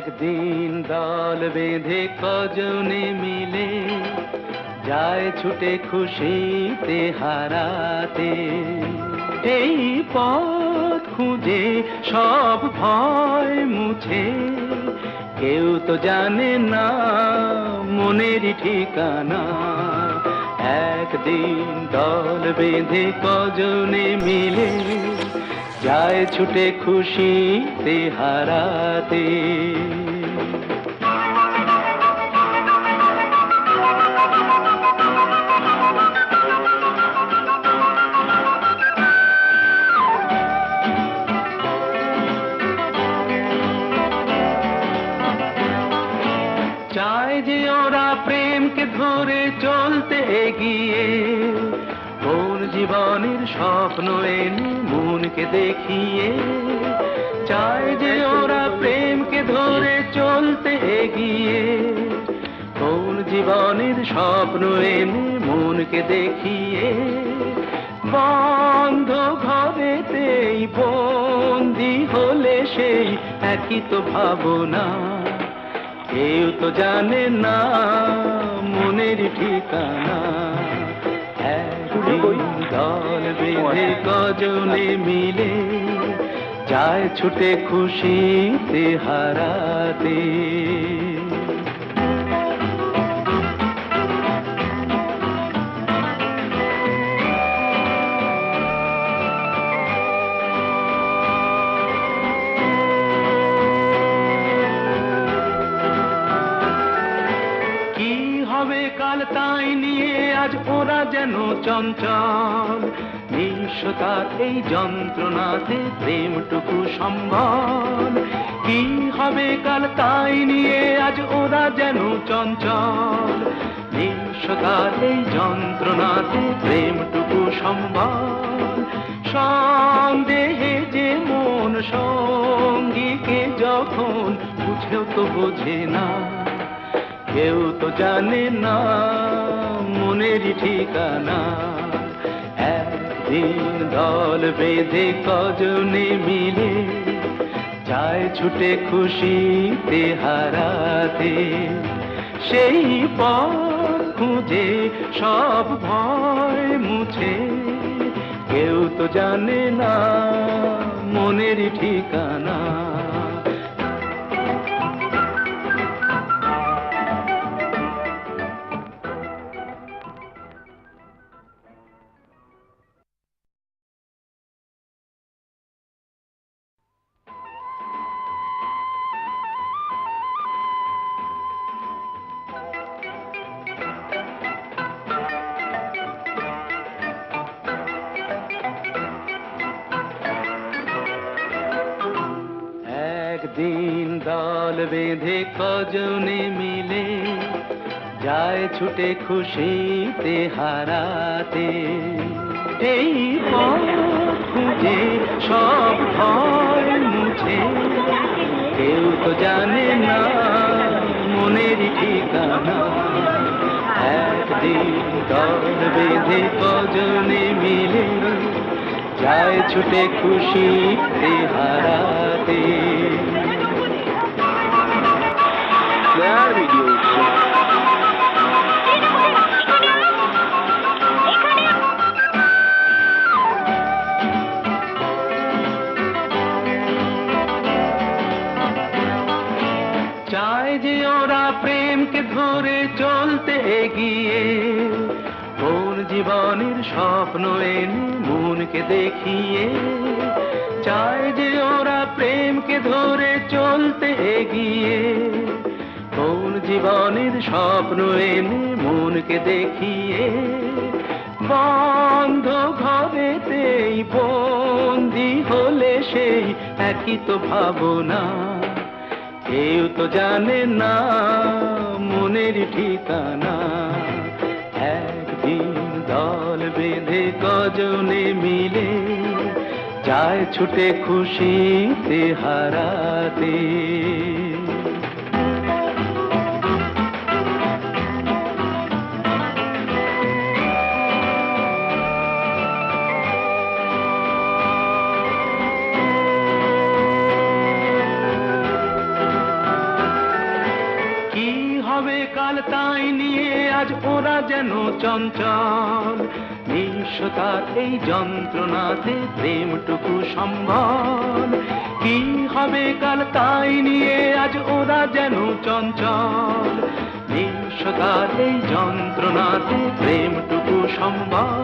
একদিন দল বেঁধে কজনে মিলে যায় ছুটে খুশিতে হারাতে। এই পথ খুঁজে সব ভয় মুছে, কেউ তো জানে না মনের ঠিকানা। একদিন দল বেঁধে কজনে মিলে যায় ছুটে খুশিতে হারাতে। চায় যে ওরা প্রেমকে ধরে চলতে এগিয়ে, কোন জীবনের স্বপ্ন এনে মনকে দেখিয়ে। চায় যে ওরা প্রেমকে ধরে চলতে এগিয়ে, কোন জীবনের স্বপ্ন এনে মনকে দেখিয়ে। বন্ধ ঘরেতেই বন্দি হলে সেই একই তো ভাবনা, কেউ তো জানে না মনের ঠিকানা। একদিন দল বেঁধে কজনে মিলে যায় ছুটে খুশিতে হারাতে। কাল তাই নিয়ে আজ ওরা যেন চঞ্চল, নিঃস্বতার এই যন্ত্রণাতে প্রেমটুকু সম্বল। কি হবে কাল তাই নিয়ে আজ ওরা যেন চঞ্চল, নিঃস্বতার এই যন্ত্রণাতে প্রেমটুকু সম্বল। সন্দেহে যে মন সঙ্গীকে যখন বুঝেও তো বোঝে না, কেউ তো জানে না মনের ঠিকানা। একদিন দল বেঁধে কজনে মিলে যায় ছুটে খুশিতে হারাতে। সেই পথ খুঁজে সব ভয় মুছে, কেউ তো জানে না মনের ঠিকানা। একদিন দল বেঁধে কজনে মিলে যায় ছুটে খুশিতে হারাতে। এই পথ খুঁজে সব ভয় মুছে, কেউ তো জানে না মনের ঠিকানা। একদিন দল বেঁধে কজনে মিলে যায় ছুটে খুশিতে হারাতে। চায় যে ওরা প্রেমকে ধরে চলতে এগিয়ে, কোন জীবনের স্বপ্ন এনে মনকে দেখিয়ে। চায় যে ওরা প্রেমকে ধরে চলতে এগিয়ে, কোন জীবনের স্বপ্ন এনে মনকে দেখিয়ে। বন্ধ ঘরেতেই বন্দি হলে সেই একই তো ভাবনা, কেউ তো জানে না মনের ঠিকানা। একদিন দল বেঁধে কজনে মিলে যায় ছুটে খুশিতে হারাতে। যেন চঞ্চল, নিঃস্বতার এই যন্ত্রণাতে প্রেমটুকু সম্বল। কি হবে কাল তাই নিয়ে আজ ওরা যেন চঞ্চল, নিঃস্বতার এই যন্ত্রণাতে প্রেমটুকু সম্বল।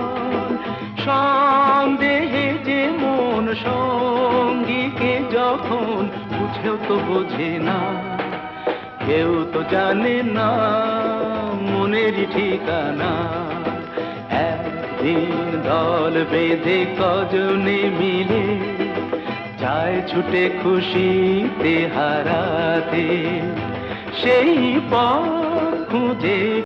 সন্দেহে যে মন সঙ্গীকে যখন বুঝেও তো বোঝে না, কেউ তো জানে না মনেরই ঠিকানা। একদিন দল বেঁধে কজনে মিলে যায় ছুটে খুশিতে হারাতে, সেই পথ খুঁজে